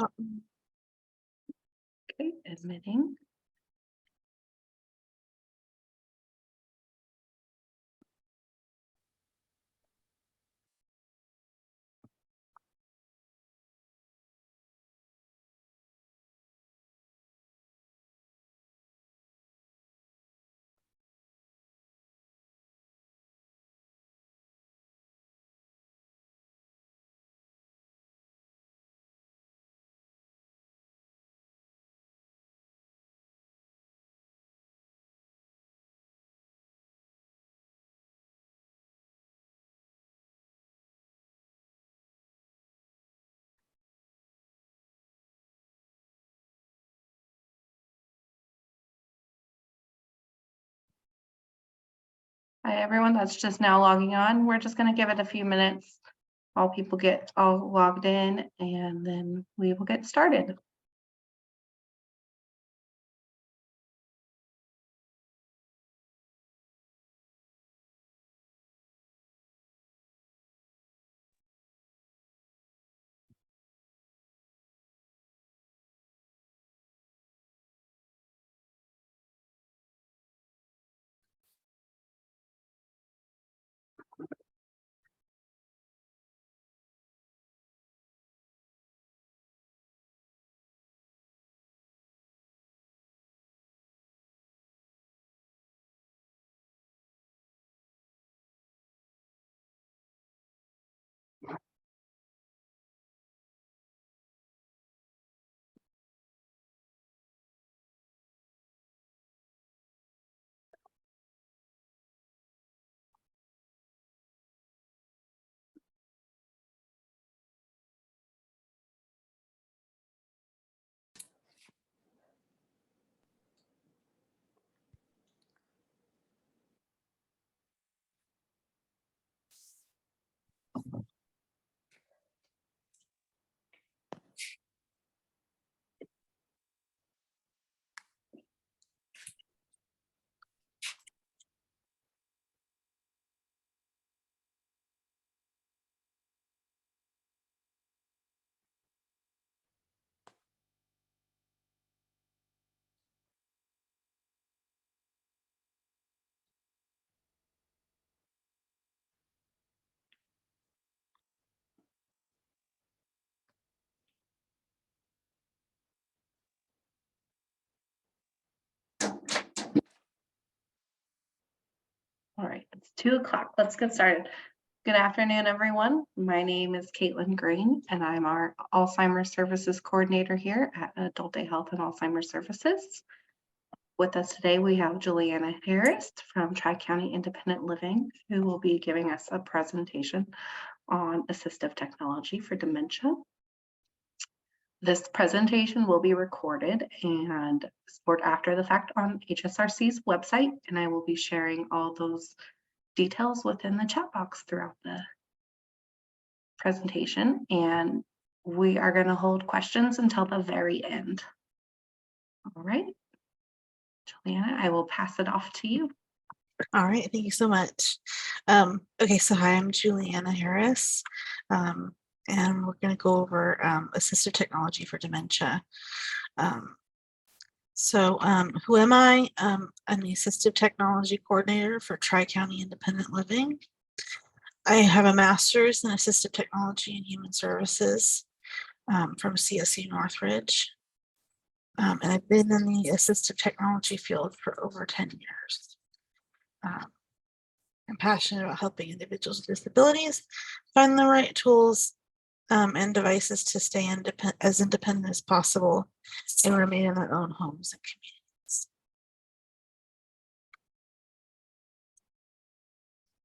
Okay, admitting. Hi, everyone that's just now logging on. We're just going to give it a few minutes while people get all logged in, and then we will get started. All right, it's 2 o'clock. Let's get started. Good afternoon, everyone. My name is Caitlin Green, and I'm our Alzheimer's Services Coordinator here at Adult Day Health and Alzheimer's Services. With us today, we have Juliannah Harris from Tri-County Independent Living, who will be giving us a presentation on assistive technology for dementia. This presentation will be recorded and stored after the fact on HSRC's website, and I will be sharing all those details within the chat box throughout the presentation, and we are going to hold questions until the very end. All right, Juliannah, I will pass it off to you. All right, thank you so much. Okay, so hi, I'm Juliannah Harris, and we're going to go over assistive technology for dementia. Who am I? I'm the Assistive Technology Coordinator for Tri-County Independent Living. I have a master's in Assistive Technology and Human Services from CSU Northridge. And I've been in the assistive technology field for over 10 years. I'm passionate about helping individuals with disabilities find the right tools and devices to stay as independent as possible and remain in their own homes and communities.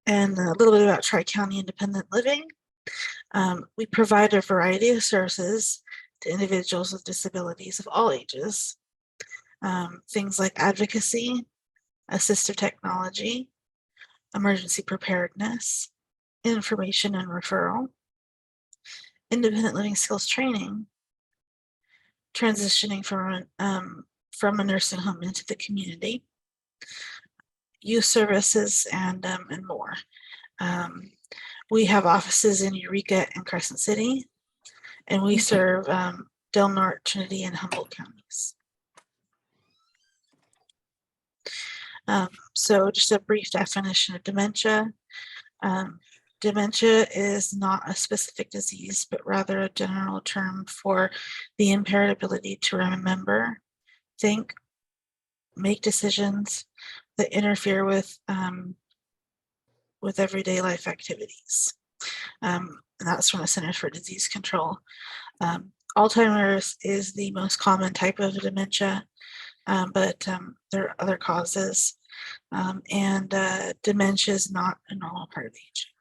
And a little bit about Tri-County Independent Living. We provide a variety of services to individuals with disabilities of all ages. Things like advocacy, assistive technology, emergency preparedness, information and referral, independent living skills training, transitioning from a nursing home into the community, youth services, and more. We have offices in Eureka and Crescent City, and we serve Del Norte, Trinity, and Humboldt counties. So just a brief definition of dementia. Dementia is not a specific disease, but rather a general term for the impaired ability to remember, think, make decisions that interfere with everyday life activities. And that's from the Centers for Disease Control. Alzheimer's is the most common type of dementia, but there are other causes. And dementia is not a normal part of aging.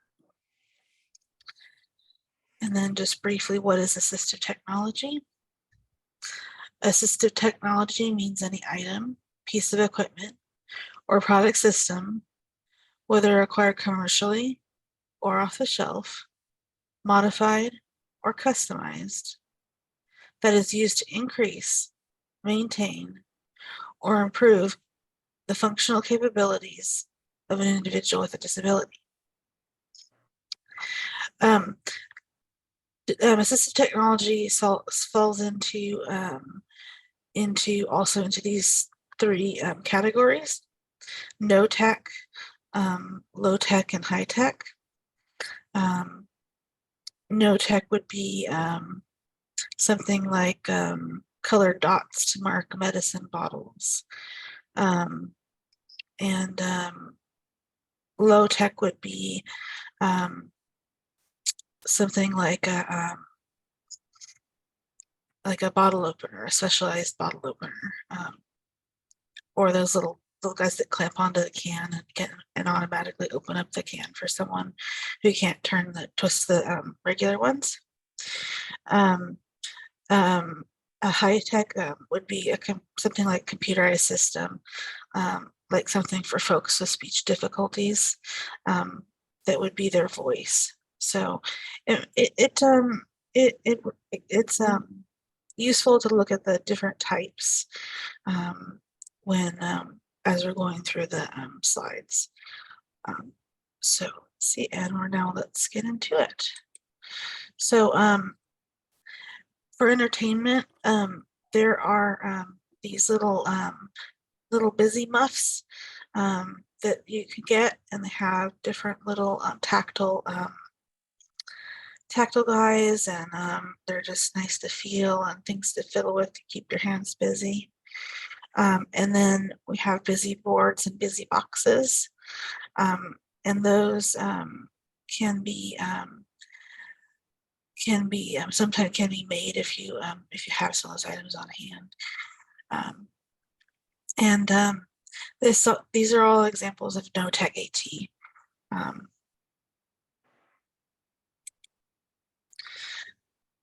And then just briefly, what is assistive technology? Assistive technology means any item, piece of equipment, or product system, whether acquired commercially or off the shelf, modified or customized, that is used to increase, maintain, or improve the functional capabilities of an individual with a disability. Assistive technology falls into these three categories: no tech, low tech, and high tech. No tech would be something like colored dots to mark medicine bottles. And low tech would be something like a bottle opener, a specialized bottle opener, or those little guys that clamp onto the can and automatically open up the can for someone who can't twist the regular ones. A high tech would be something like computerized system, like something for folks with speech difficulties, that would be their voice. So it's useful to look at the different types when as we're going through the slides. So see, and let's get into it. So for entertainment, there are these little busy muffs that you can get, and they have different little tactile guys, and they're just nice to feel and things to fiddle with to keep your hands busy. And then we have busy boards and busy boxes, and those sometimes can be made if you have some of those items on hand. These are all examples of no tech AT.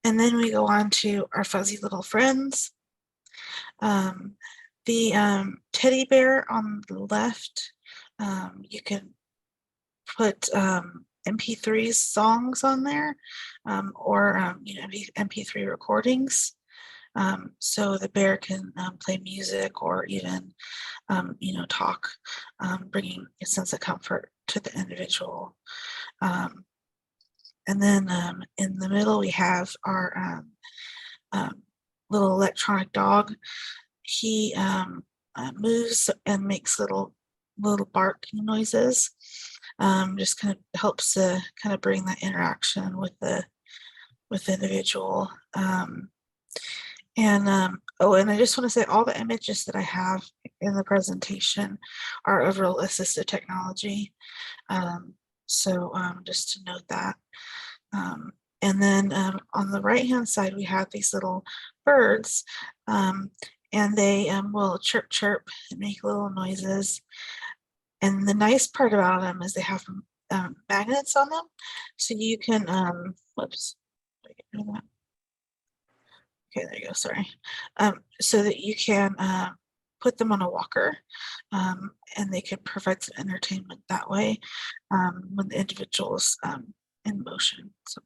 And then we go on to our fuzzy little friends. The teddy bear on the left, you can put MP3 songs on there, or MP3 recordings. So the bear can play music or even talk, bringing a sense of comfort to the individual. And then in the middle we have our little electronic dog. He moves and makes little barking noises. Just kind of helps to kind of bring that interaction with the individual. And I just want to say all the images that I have in the presentation are of real assistive technology. So just to note that. And then on the right hand side, we have these little birds, and they will chirp chirp and make little noises. And the nice part about them is they have magnets on them, so you can whoops, okay, there you go, sorry. So that you can put them on a walker, and they can provide some entertainment that way when the individual is in motion. So.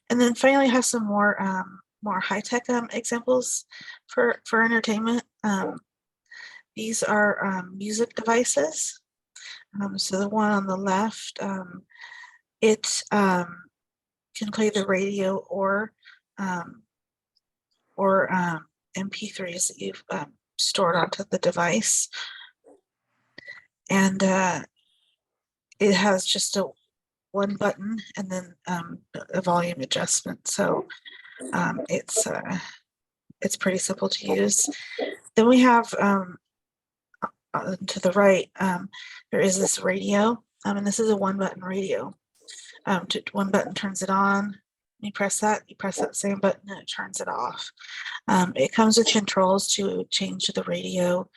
And then finally have some more high-tech examples for entertainment. These are music devices. So the one on the left, it can play the radio or MP3s that you've stored onto the device. And it has just one button and then a volume adjustment. So it's pretty simple to use. Then we have to the right, there is this radio, and this is a one button radio. One button turns it on. You press that same button and it turns it off. It comes with controls to change the radio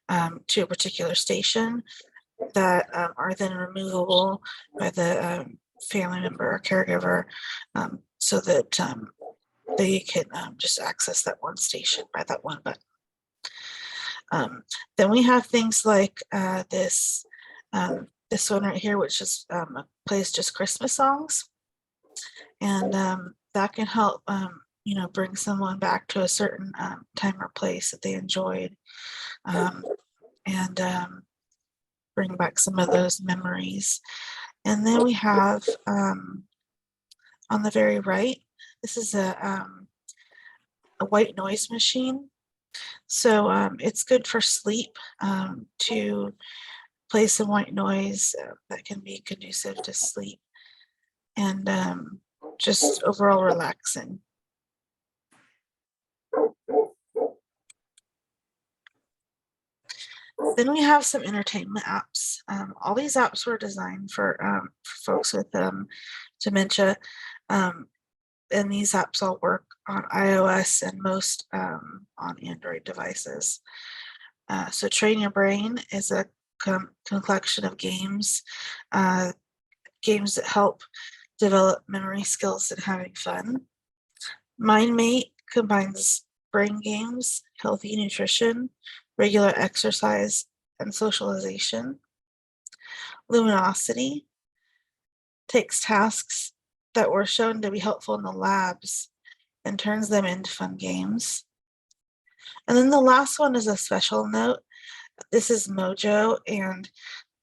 to a particular station that are then removable by the family member or caregiver, so that they can just access that one station by that one button. Then we have things like this one right here, which is plays just Christmas songs, and that can help bring someone back to a certain time or place that they enjoyed, and bring back some of those memories. And then we have on the very right, this is a white noise machine. So it's good for sleep, to play some white noise that can be conducive to sleep and just overall relaxing. Then we have some entertainment apps. All these apps were designed for folks with dementia, and these apps all work on iOS and most on Android devices. So Train Your Brain is a collection of games, games that help develop memory skills and having fun. MindMate combines brain games, healthy nutrition, regular exercise, and socialization. Luminosity takes tasks that were shown to be helpful in the labs and turns them into fun games. And then the last one is a special note. This is Mojo, and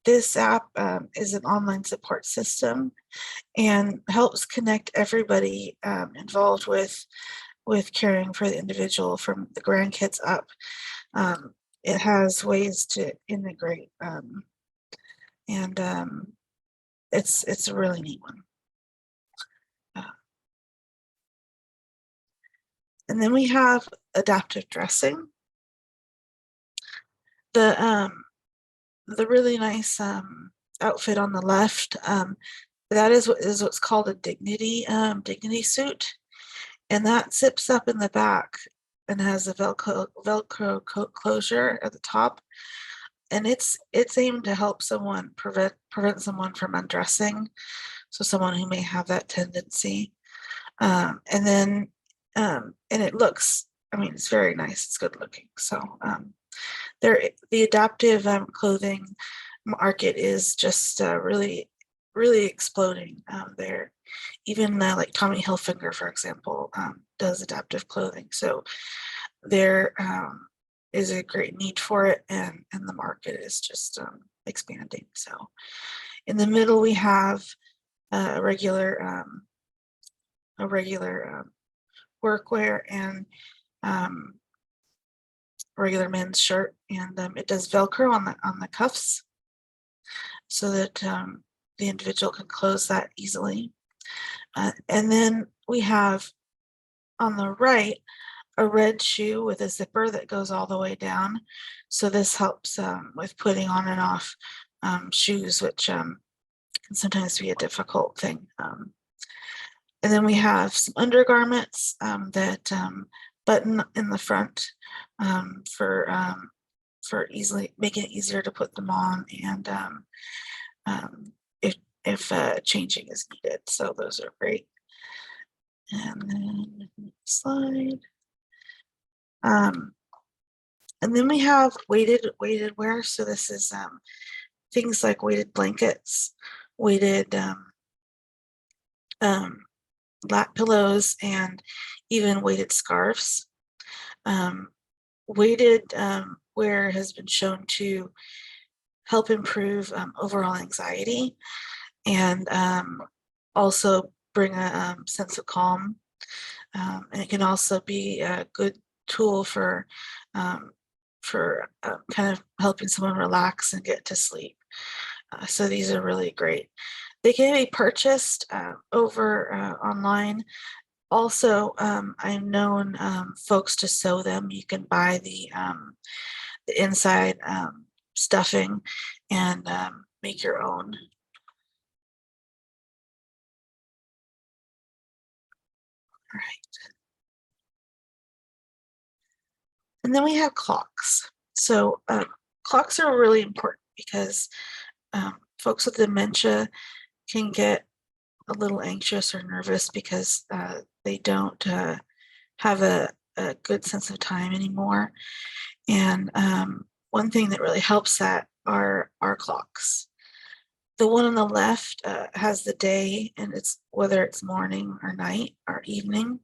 this app is an online support system and helps connect everybody involved with caring for the individual from the grandkids up. It has ways to integrate, and it's a really neat one. And then we have adaptive dressing. The really nice outfit on the left, that is what's called a dignity suit, and that zips up in the back and has a Velcro closure at the top, and it's aimed to help someone prevent someone from undressing, so someone who may have that tendency, and then and it looks, it's very nice, it's good looking. So the adaptive clothing market is just really exploding there. Even like Tommy Hilfiger, for example, does adaptive clothing. So there is a great need for it, and the market is just expanding. So in the middle we have a regular workwear and regular men's shirt, and it does Velcro on the cuffs so that the individual can close that easily. And then we have on the right a red shoe with a zipper that goes all the way down. So this helps with putting on and off shoes, which can sometimes be a difficult thing. And then we have some undergarments that button in the front for easily making it easier to put them on, and if changing is needed. So those are great. And then next slide. And then we have weighted wear. So this is things like weighted blankets, weighted lap pillows, and even weighted scarves. Weighted wear has been shown to help improve overall anxiety, and also bring a sense of calm. And it can also be a good tool for kind of helping someone relax and get to sleep. So these are really great. They can be purchased over online. Also, I've known folks to sew them. You can buy the inside stuffing and make your own. All right. And then we have clocks. So clocks are really important because folks with dementia can get a little anxious or nervous because they don't have a good sense of time anymore. And one thing that really helps that are our clocks. The one on the left has the day, and it's whether it's morning or night or evening,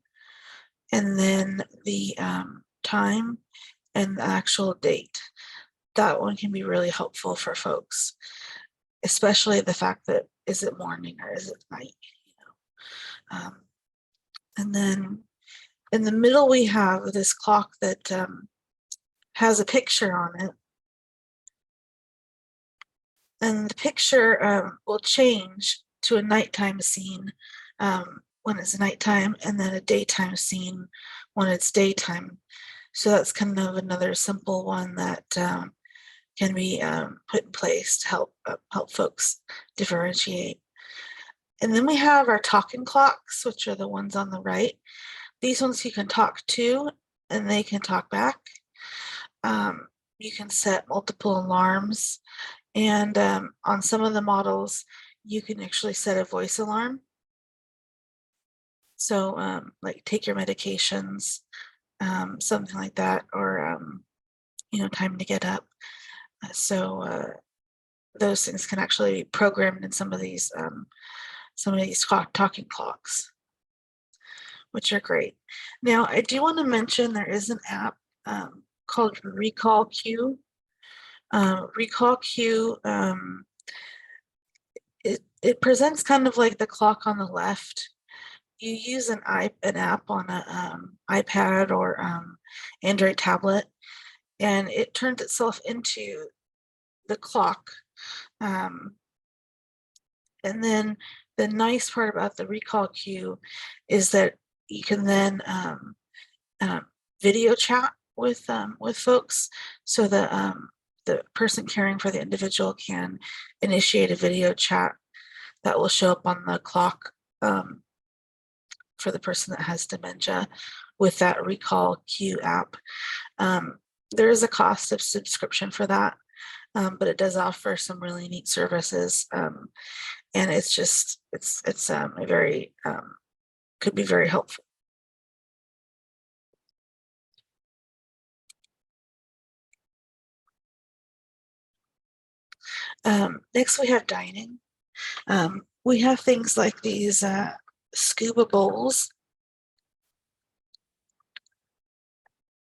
and then the time and the actual date. That one can be really helpful for folks, especially the fact that is it morning or is it night, you know. And then in the middle we have this clock that has a picture on it, and the picture will change to a nighttime scene when it's nighttime, and then a daytime scene when it's daytime. So that's kind of another simple one that can be put in place to help folks differentiate. And then we have our talking clocks, which are the ones on the right. These ones you can talk to and they can talk back. You can set multiple alarms, and on some of the models, you can actually set a voice alarm. So like take your medications, something like that, or time to get up. So those things can actually be programmed in some of these talking clocks, which are great. Now, I do want to mention there is an app called Recall Q. Recall Q, it presents kind of like the clock on the left. You use an app on an iPad or Android tablet, and it turns itself into the clock. And then the nice part about the Recall Queue is that you can then video chat with folks, so the person caring for the individual can initiate a video chat that will show up on the clock for the person that has dementia with that Recall Queue app. There is a cost of subscription for that, but it does offer some really neat services, and it's a very could be very helpful. Next, we have dining. We have things like these scuba bowls.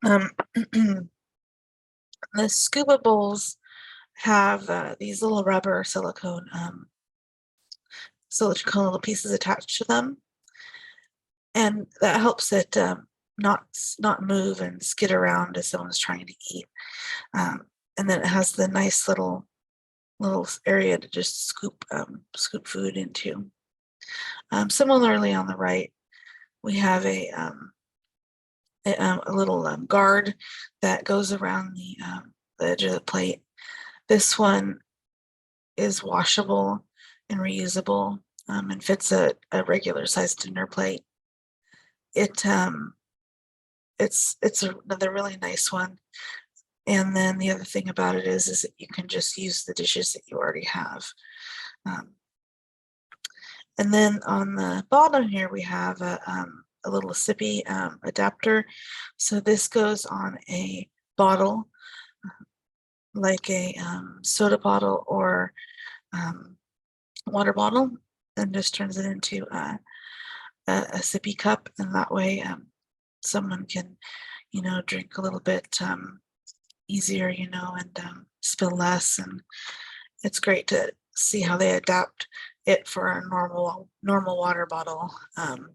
The scuba bowls have these little rubber silicone little pieces attached to them, and that helps it not move and skid around as someone's trying to eat. And then it has the nice little area to just scoop food into. Similarly, on the right, we have a little guard that goes around the edge of the plate. This one is washable and reusable, and fits a regular sized dinner plate. It's another really nice one. And then the other thing about it is that you can just use the dishes that you already have. And then on the bottom here, we have a little sippy adapter. So this goes on a bottle, like a soda bottle or water bottle, and just turns it into a sippy cup. And that way someone can, drink a little bit easier, and spill less. And it's great to see how they adapt it for a normal water bottle. And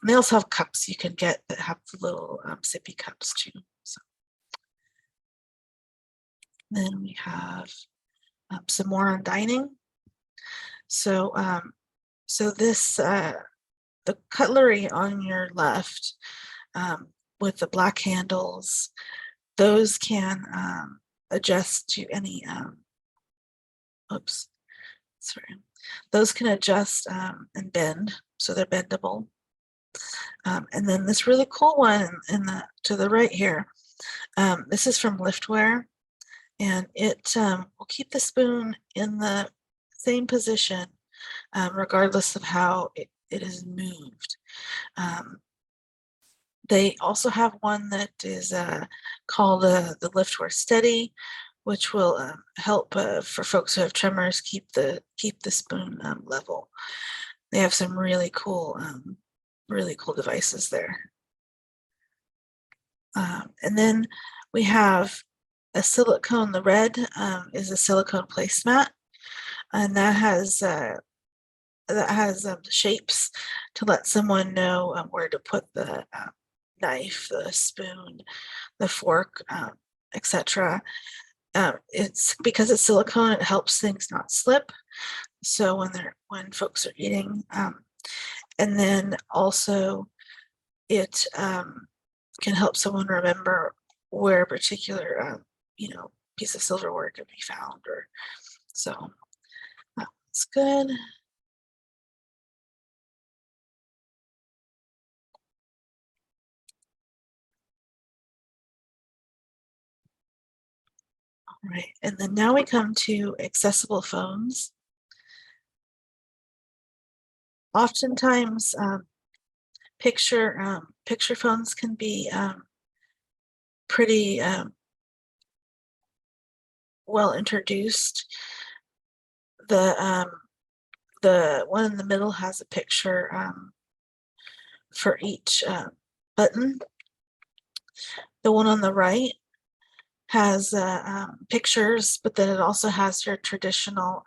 they also have cups you can get that have little sippy cups too. So then we have some more on dining. So this the cutlery on your left with the black handles, those can adjust to any oops, sorry. Those can adjust and bend, so they're bendable. And then this really cool one to the right here, this is from Liftware, and it will keep the spoon in the same position regardless of how it is moved. They also have one that is called the Liftware Steady, which will help for folks who have tremors keep the spoon level. They have some really cool devices there. And then we have a silicone. The red is a silicone placemat, and that has shapes to let someone know where to put the knife, the spoon, the fork, etc. It's because it's silicone, it helps things not slip. So when folks are eating, and then also it can help someone remember where a particular piece of silverware could be found, or so that's good. All right, and then now we come to accessible phones. Oftentimes, picture phones can be pretty well introduced. The one in the middle has a picture for each button. The one on the right has pictures, but then it also has your traditional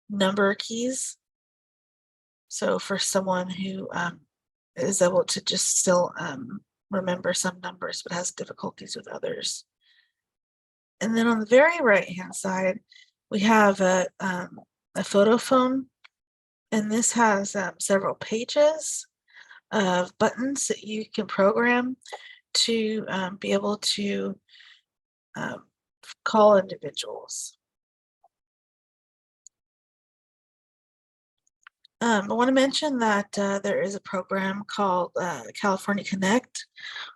number keys. So for someone who is able to just still remember some numbers but has difficulties with others. And then on the very right hand side, we have a photo phone, and this has several pages of buttons that you can program to be able to call individuals. I want to mention that there is a program called California Connect,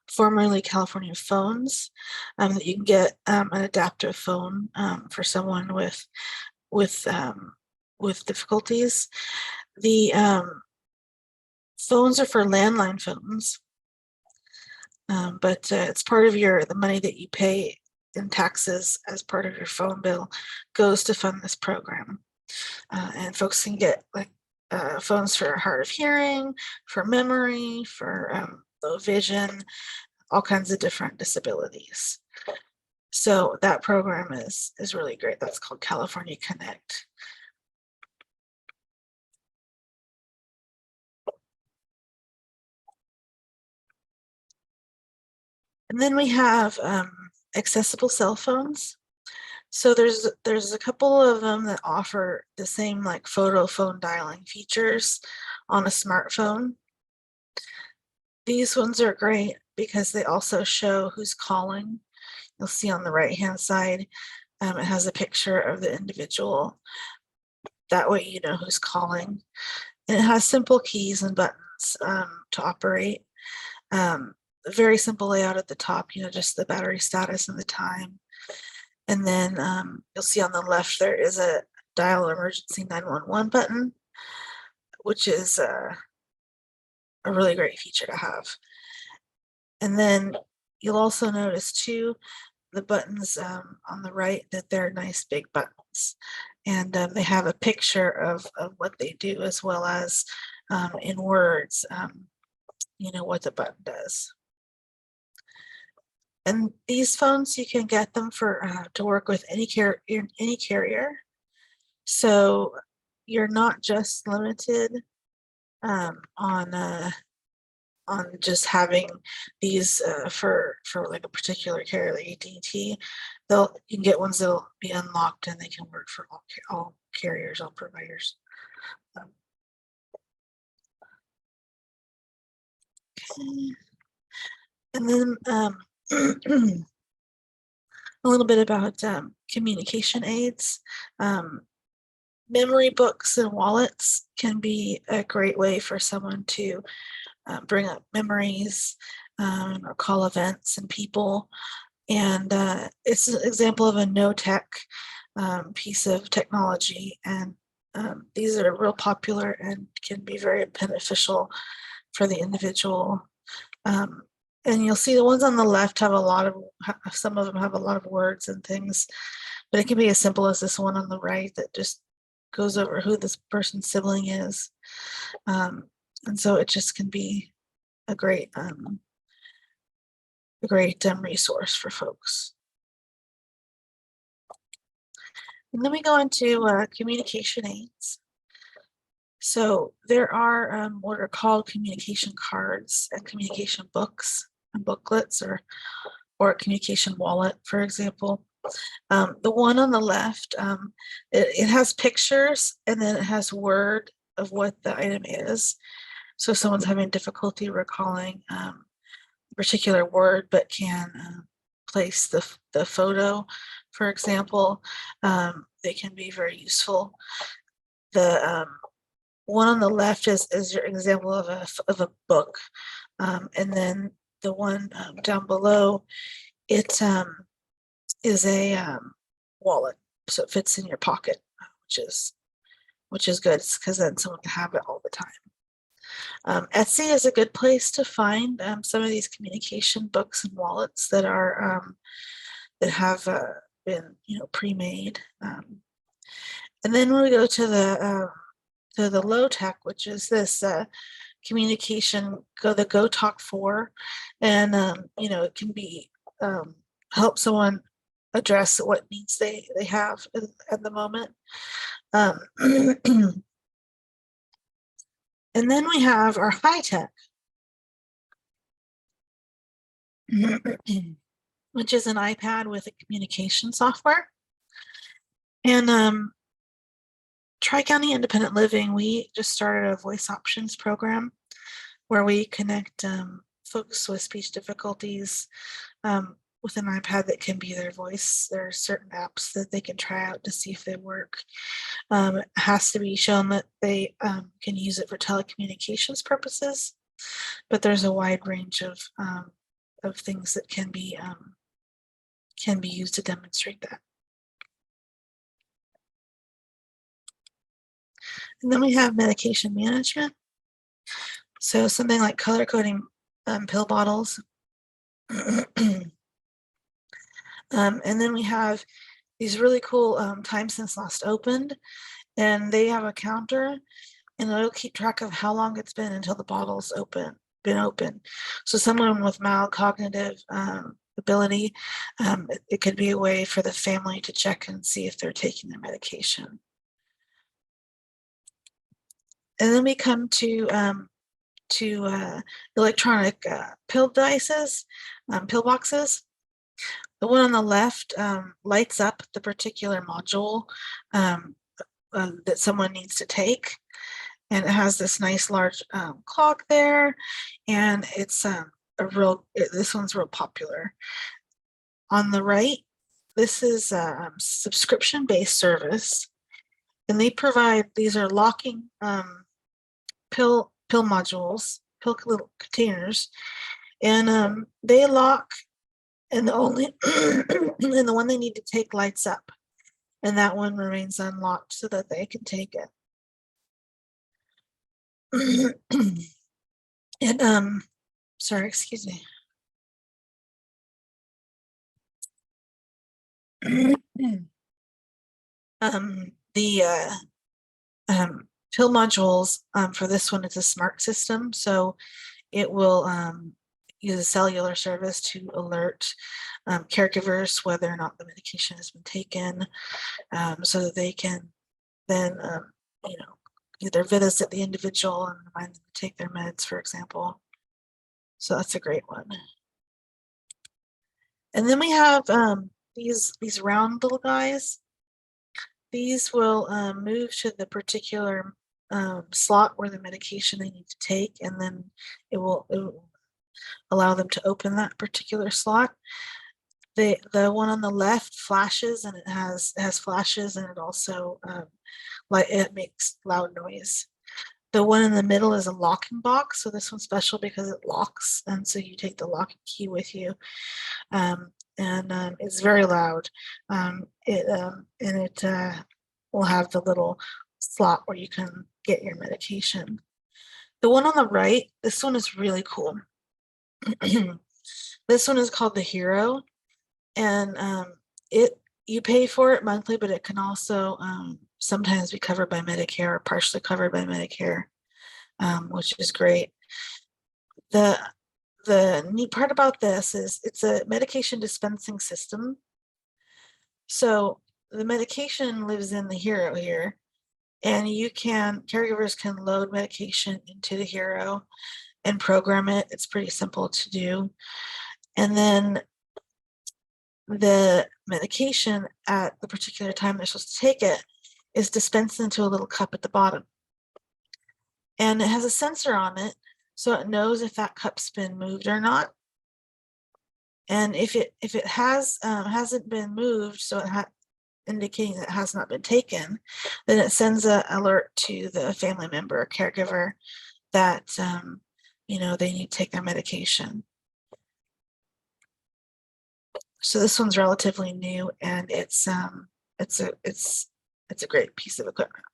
formerly California Phones, that you can get an adaptive phone for someone with difficulties. The phones are for landline phones, but it's part of the money that you pay in taxes as part of your phone bill goes to fund this program. And folks can get phones for hard of hearing, for memory, for low vision, all kinds of different disabilities. So that program is really great. That's called California Connect. And then we have accessible cell phones. So there's a couple of them that offer the same like photo phone dialing features on a smartphone. These ones are great because they also show who's calling. You'll see on the right hand side, it has a picture of the individual. That way you know who's calling. And it has simple keys and buttons to operate. Very simple layout at the top, just the battery status and the time. And then you'll see on the left there is a dial emergency 911 button, which is a really great feature to have. And then you'll also notice too, the buttons on the right, that they're nice big buttons. And they have a picture of what they do, as well as in words, what the button does. And these phones, you can get them to work with any carrier. So you're not just limited on just having these for like a particular carrier, like AT&T. You can get ones that'll be unlocked and they can work for all carriers, all providers. Okay. And then a little bit about communication aids. Memory books and wallets can be a great way for someone to bring up memories or call events and people. And it's an example of a no-tech piece of technology. And these are real popular and can be very beneficial for the individual. And you'll see the ones on the left have some of them have a lot of words and things, but it can be as simple as this one on the right that just goes over who this person's sibling is. And so it just can be a great resource for folks. And then we go into communication aids. So there are what are called communication cards and communication books and booklets, or a communication wallet, for example. The one on the left, it has pictures and then it has word of what the item is. So if someone's having difficulty recalling a particular word, but can place the photo, for example, they can be very useful. The one on the left is your example of a book, and then the one down below, it is a wallet, so it fits in your pocket, which is good because then someone can have it all the time. Etsy is a good place to find some of these communication books and wallets that are that have been pre-made. And then when we go to the low tech, which is this communication, the Go Talk 4, and it can be help someone address what needs they have at the moment. And then we have our high tech, which is an iPad with a communication software. And Tri-County Independent Living, we just started a voice options program where we connect folks with speech difficulties with an iPad that can be their voice. There are certain apps that they can try out to see if they work. It has to be shown that they can use it for telecommunications purposes, but there's a wide range of things that can be used to demonstrate that. And then we have medication management. So something like color coding pill bottles. And then we have these really cool time since last opened, and they have a counter and it'll keep track of how long it's been until the bottle's been open. So someone with mild cognitive ability, it could be a way for the family to check and see if they're taking their medication. And then we come to electronic pill devices, pill boxes. The one on the left lights up the particular module that someone needs to take. And it has this nice large clock there. And it's this one's real popular. On the right, this is a subscription-based service. And they provide, these are locking pill modules, pill little containers. And they lock, and the one they need to take lights up, and that one remains unlocked so that they can take it. And sorry, excuse me. The pill modules for this one, it's a smart system, so it will use a cellular service to alert caregivers whether or not the medication has been taken, so that they can then, you know, either visit the individual and remind them to take their meds, for example. So that's a great one. And then we have these round little guys. These will move to the particular slot where the medication they need to take, and then it will allow them to open that particular slot. The one on the left flashes, and it has flashes, and it also like it makes loud noise. The one in the middle is a locking box, so this one's special because it locks, and so you take the locking key with you. It's very loud. It will have the little slot where you can get your medication. The one on the right, this one is really cool. This one is called the Hero, and you pay for it monthly, but it can also sometimes be covered by Medicare or partially covered by Medicare, which is great. The neat part about this is it's a medication dispensing system. So the medication lives in the Hero here, and caregivers can load medication into the Hero and program it. It's pretty simple to do. And then the medication at the particular time they're supposed to take it is dispensed into a little cup at the bottom. And it has a sensor on it, so it knows if that cup's been moved or not. And if it hasn't been moved, so indicating that it has not been taken, then it sends an alert to the family member or caregiver that they need to take their medication. So this one's relatively new, and it's a great piece of equipment.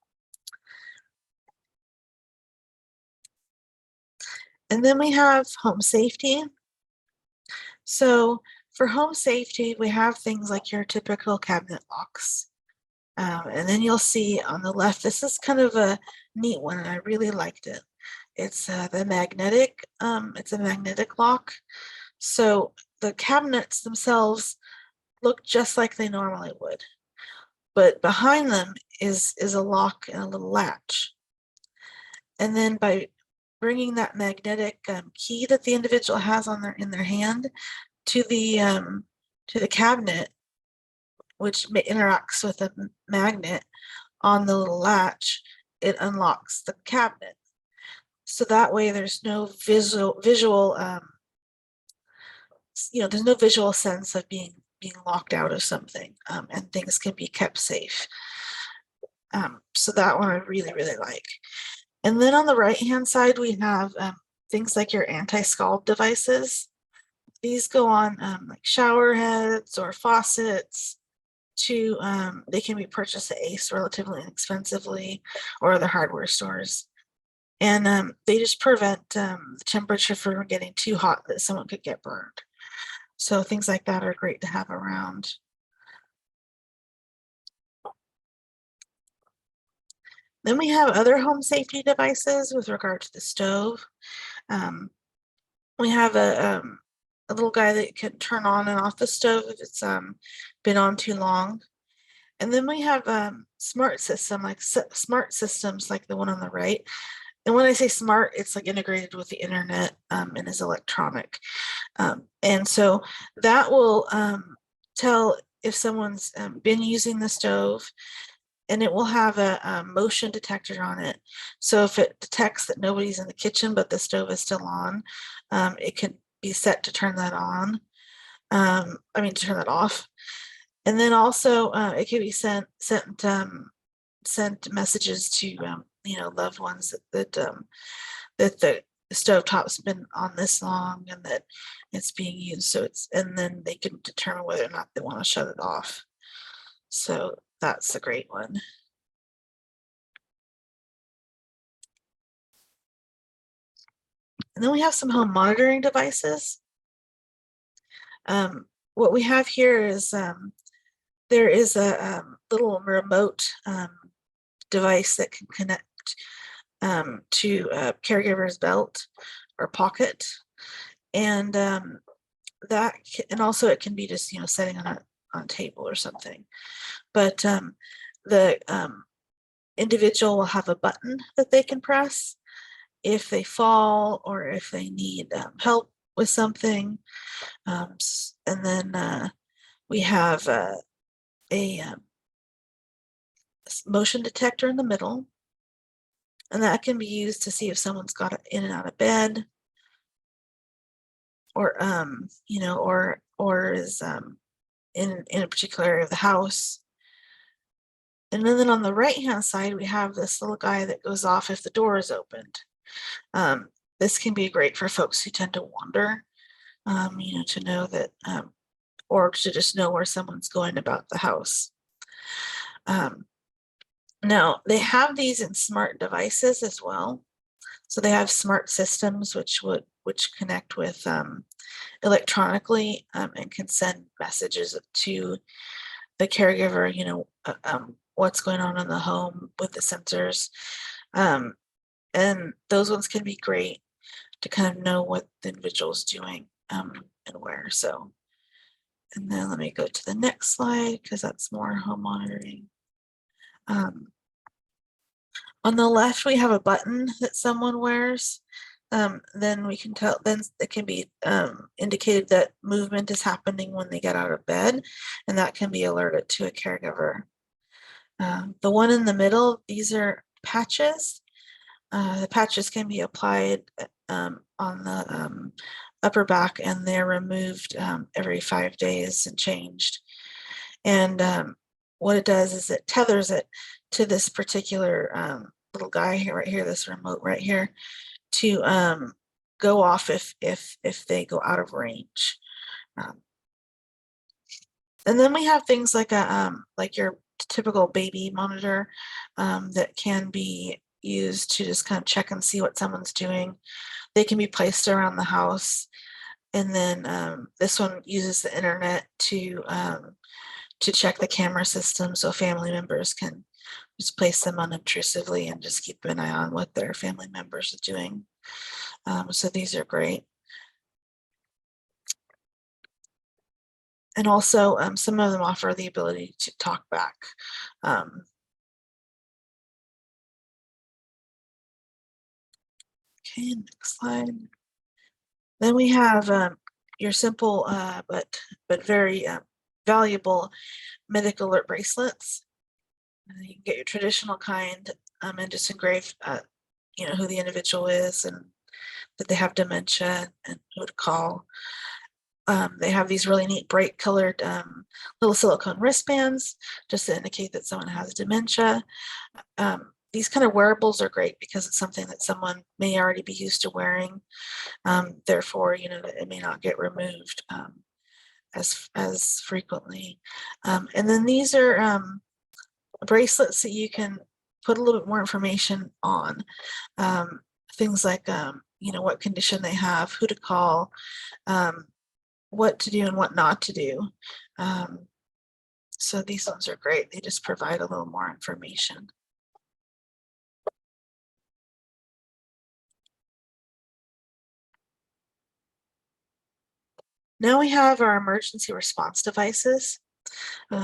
And then we have home safety. So for home safety, we have things like your typical cabinet locks. And then you'll see on the left, this is kind of a neat one, and I really liked it. It's the magnetic, it's a magnetic lock. So the cabinets themselves look just like they normally would, but behind them is a lock and a little latch. And then by bringing that magnetic key that the individual has in their hand to the cabinet, which interacts with a magnet on the little latch, it unlocks the cabinet. So that way there's no visual there's no visual sense of being locked out of something, and things can be kept safe. So that one I really, really like. And then on the right-hand side, we have things like your anti-scald devices. These go on like shower heads or faucets. They can be purchased at Ace relatively inexpensively, or other hardware stores. And they just prevent the temperature from getting too hot that someone could get burned. So things like that are great to have around. Then we have other home safety devices with regard to the stove. We have a little guy that can turn on and off the stove if it's been on too long. And then we have smart systems like the one on the right. And when I say smart, it's like integrated with the internet and is electronic. And so that will tell if someone's been using the stove, and it will have a motion detector on it. So if it detects that nobody's in the kitchen but the stove is still on, it can be set to turn that on. To turn that off. And then also it can be sent messages to loved ones that the stovetop's been on this long and that it's being used. And then they can determine whether or not they want to shut it off. So that's a great one. And then we have some home monitoring devices. What we have here is there is a little remote device that can connect to a caregiver's belt or pocket, and also it can be just setting on a table or something. But the individual will have a button that they can press if they fall or if they need help with something. And then we have a motion detector in the middle, and that can be used to see if someone's got in and out of bed, or or is in a particular area of the house. And then on the right hand side, we have this little guy that goes off if the door is opened. This can be great for folks who tend to wander, to know that, or to just know where someone's going about the house. Now, they have these in smart devices as well. So they have smart systems which connect with electronically and can send messages to the caregiver, what's going on in the home with the sensors. And those ones can be great to kind of know what the individual's doing and where. So, and then let me go to the next slide because that's more home monitoring. On the left, we have a button that someone wears. Then we can tell, then it can be indicated that movement is happening when they get out of bed, and that can be alerted to a caregiver. The one in the middle, these are patches. The patches can be applied on the upper back, and they're removed every 5 days and changed. And what it does is it tethers it to this particular little guy here, right here, this remote right here, to go off if they go out of range. And then we have things like like your typical baby monitor that can be used to just kind of check and see what someone's doing. They can be placed around the house, and then this one uses the internet to check the camera system, so family members can just place them unintrusively and just keep an eye on what their family members are doing. So these are great. And also some of them offer the ability to talk back. Okay, next slide. Then we have your simple but very valuable medical alert bracelets. You can get your traditional kind and just engrave who the individual is and that they have dementia and who to call. They have these really neat bright colored little silicone wristbands just to indicate that someone has dementia. These kind of wearables are great because it's something that someone may already be used to wearing. Therefore, it may not get removed as frequently. And then these are bracelets that you can put a little bit more information on. Things like, what condition they have, who to call, what to do and what not to do. So these ones are great. They just provide a little more information. Now we have our emergency response devices.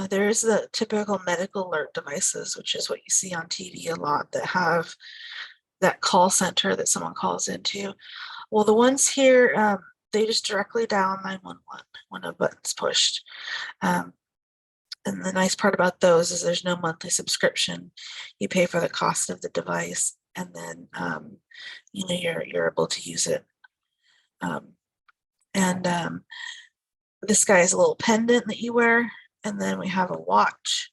There's the typical medical alert devices, which is what you see on TV a lot, that have that call center that someone calls into. Well, the ones here, they just directly dial 911 when a button's pushed. And the nice part about those is there's no monthly subscription. You pay for the cost of the device, and then you're able to use it. This guy is a little pendant that you wear, and then we have a watch.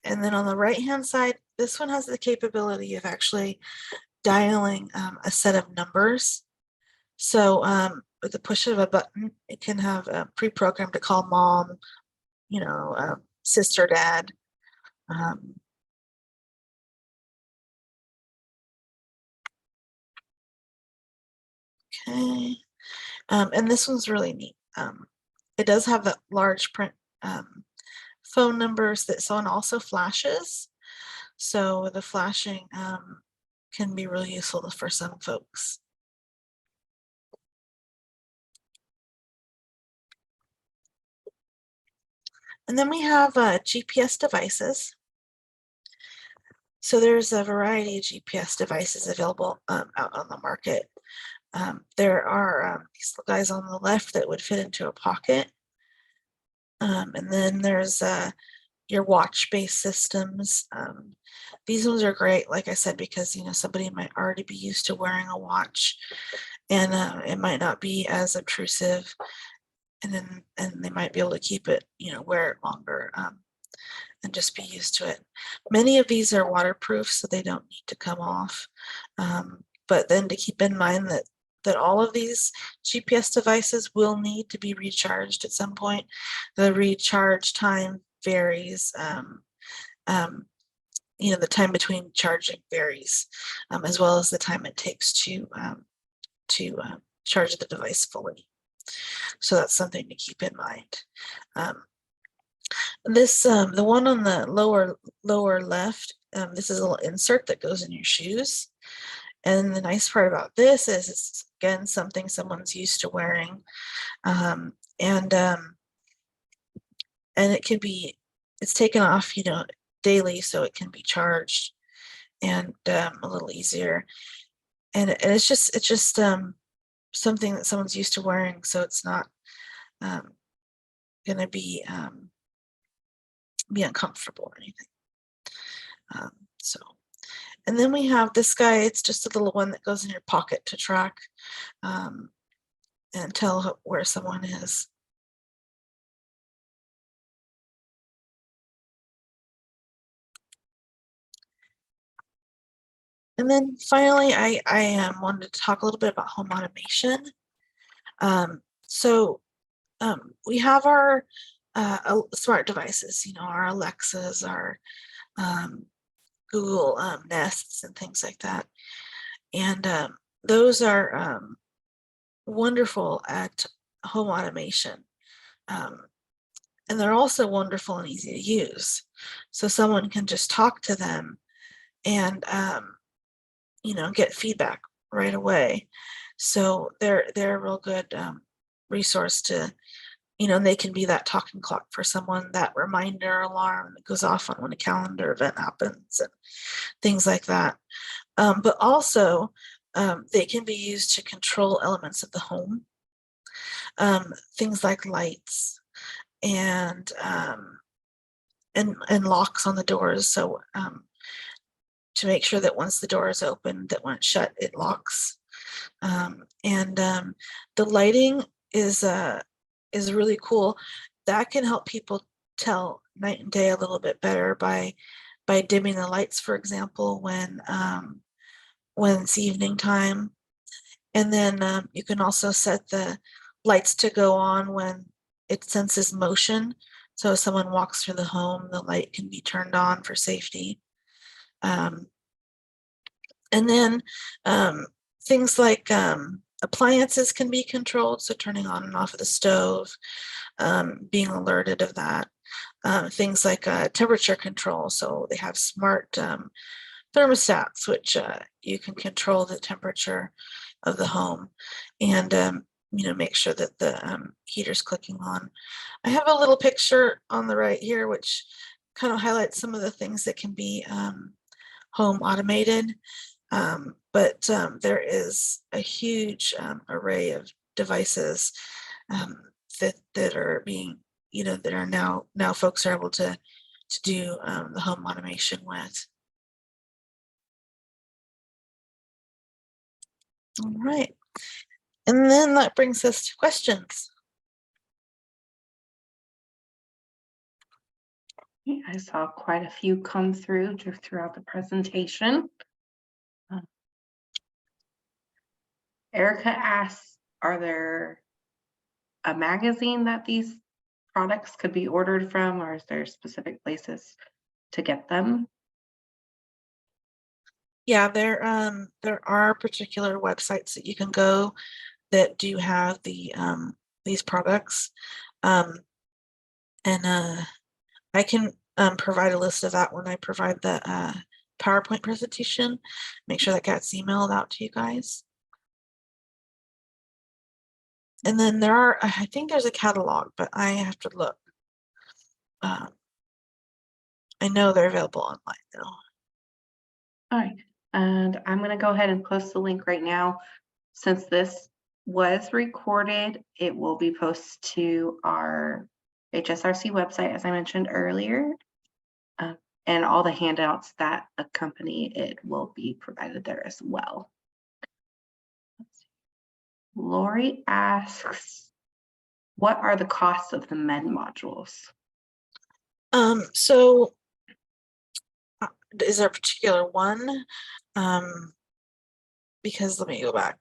And then on the right hand side, this one has the capability of actually dialing a set of numbers. So with the push of a button, it can have pre-programmed to call mom, sister, dad. Okay. And this one's really neat. It does have the large print phone numbers that someone also flashes. So the flashing can be really useful for some folks. And then we have GPS devices. So there's a variety of GPS devices available out on the market. There are these guys on the left that would fit into a pocket. And then there's your watch-based systems. These ones are great, like I said, because somebody might already be used to wearing a watch, and it might not be as obtrusive, and they might be able to keep it, wear it longer, and just be used to it. Many of these are waterproof, so they don't need to come off. But then to keep in mind that all of these GPS devices will need to be recharged at some point. The recharge time varies. The time between charging varies, as well as the time it takes to charge the device fully. So that's something to keep in mind. The one on the lower left, this is a little insert that goes in your shoes. And the nice part about this is it's, again, something someone's used to wearing. And it's taken off, daily, so it can be charged and a little easier. And it's just something that someone's used to wearing, so it's not going to be uncomfortable or anything. And then we have this guy. It's just a little one that goes in your pocket to track and tell where someone is. And then finally, I wanted to talk a little bit about home automation. We have our smart devices, our Alexas, our Google Nests and things like that. And those are wonderful at home automation. And they're also wonderful and easy to use. So someone can just talk to them and, get feedback right away. So they're a real good resource to, and they can be that talking clock for someone, that reminder alarm that goes off on when a calendar event happens and things like that. But also they can be used to control elements of the home, things like lights and locks on the doors. So to make sure that once the door is open, that when it's shut, it locks. The lighting is really cool. That can help people tell night and day a little bit better by dimming the lights, for example, when it's evening time. And then you can also set the lights to go on when it senses motion. So if someone walks through the home, the light can be turned on for safety. And then things like appliances can be controlled, so turning on and off of the stove, being alerted of that. Things like temperature control, so they have smart thermostats, which you can control the temperature of the home and make sure that the heater's clicking on. I have a little picture on the right here which kind of highlights some of the things that can be home automated. But there is a huge array of devices that are being, that are now folks are able to do the home automation with. All right, and then that brings us to questions. I saw quite a few come through throughout the presentation. Erica asks, are there a magazine that these products could be ordered from, or is there specific places to get them? Yeah, there are particular websites that you can go that do have these products, and I can provide a list of that when I provide the PowerPoint presentation. Make sure that gets emailed out to you guys. And then I think there's a catalog, but I have to look. I know they're available online though. All right, and I'm gonna go ahead and post the link right now. Since this was recorded, it will be posted to our HSRC website, as I mentioned earlier. Uh, and all the handouts that accompany it will be provided there as well. Lori asks, what are the costs of the med modules? So is there a particular one? Because let me go back.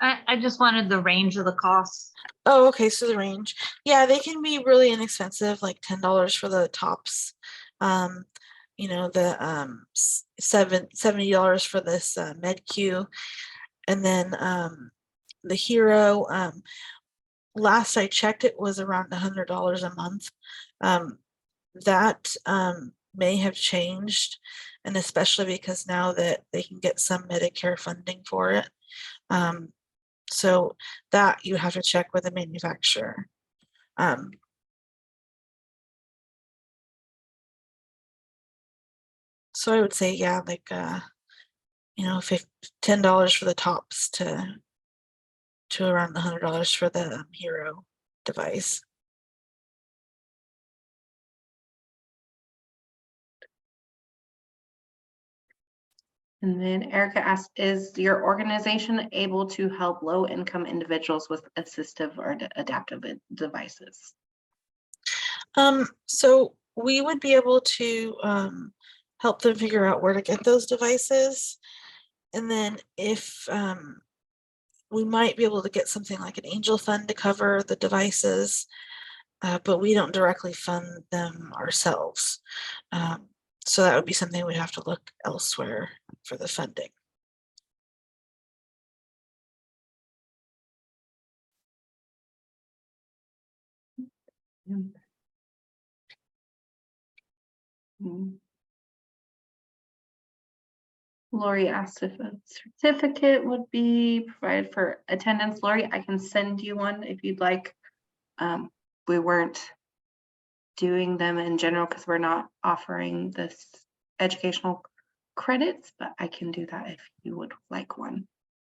I just wanted the range of the costs. Oh, okay. So the range, yeah, they can be really inexpensive, like $10 for the tops. You know, the $70 for this MedQ, and then the Hero. Last I checked, it was around $100 a month. That may have changed, and especially because now that they can get some Medicare funding for it. So that you have to check with the manufacturer. So I would say, yeah, like you know, $10 for the tops to around $100 for the Hero device. And then Erica asked, is your organization able to help low-income individuals with assistive or adaptive devices? So we would be able to help them figure out where to get those devices. And then if we might be able to get something like an angel fund to cover the devices, but we don't directly fund them ourselves. So that would be something we'd have to look elsewhere for the funding. Lori asked if a certificate would be provided for attendance. Lori, I can send you one if you'd like. We weren't doing them in general because we're not offering this educational credits, but I can do that if you would like one.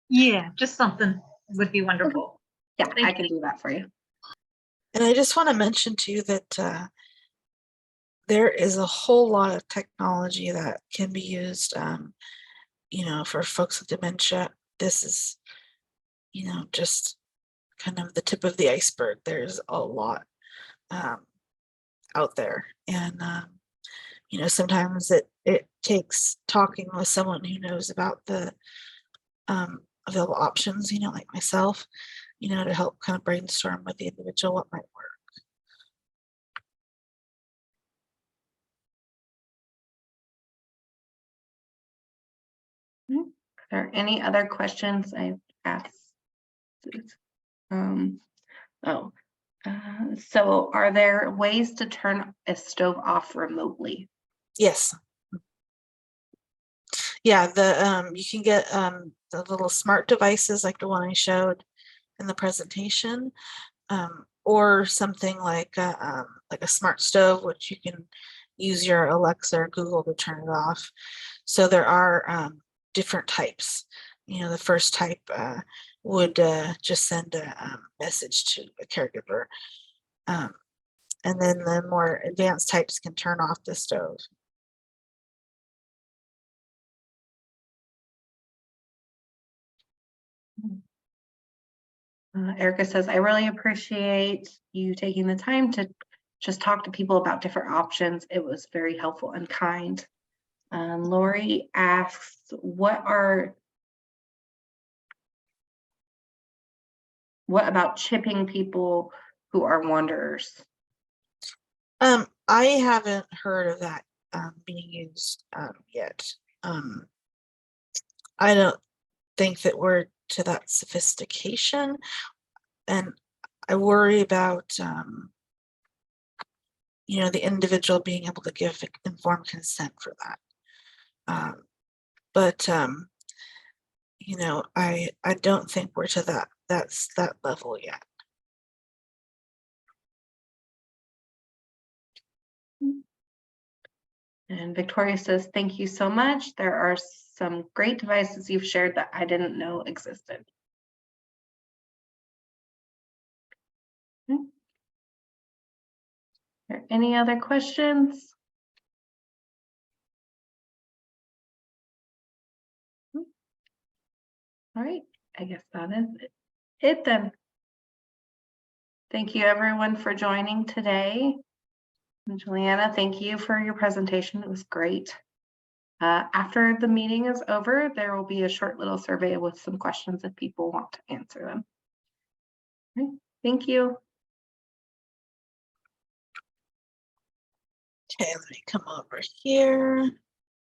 Yeah, just something would be wonderful. Yeah, Thank I can do that for you. And I just want to mention too that there is a whole lot of technology that can be used, you know, for folks with dementia. This is, you know, just kind of the tip of the iceberg. There's a lot out there, and you know, sometimes it takes talking with someone who knows about the available options, you know, like myself, you know, to help kind of brainstorm with the individual what might work. Are there any other questions I've asked? So are there ways to turn a stove off remotely? Yes. Yeah, you can get the little smart devices like the one I showed in the presentation, or something like a smart stove, which you can use your Alexa or Google to turn it off. So there are different types. You know, the first type would just send a message to a caregiver. And then the more advanced types can turn off the stove. Erica says, I really appreciate you taking the time to just talk to people about different options. It was very helpful and kind. Lori asks, what about chipping people who are wanderers? I haven't heard of that being used yet. I don't think that we're to that sophistication, and I worry about you know, the individual being able to give informed consent for that. But you know, I don't think we're to that level yet. And Victoria says, thank you so much. There are some great devices you've shared that I didn't know existed. Are there any other questions? All right, I guess that is it then. Thank you everyone for joining today. And Juliannah, thank you for your presentation. It was great. After the meeting is over, there will be a short little survey with some questions if people want to answer them. All right, thank you. Okay, let me come over here.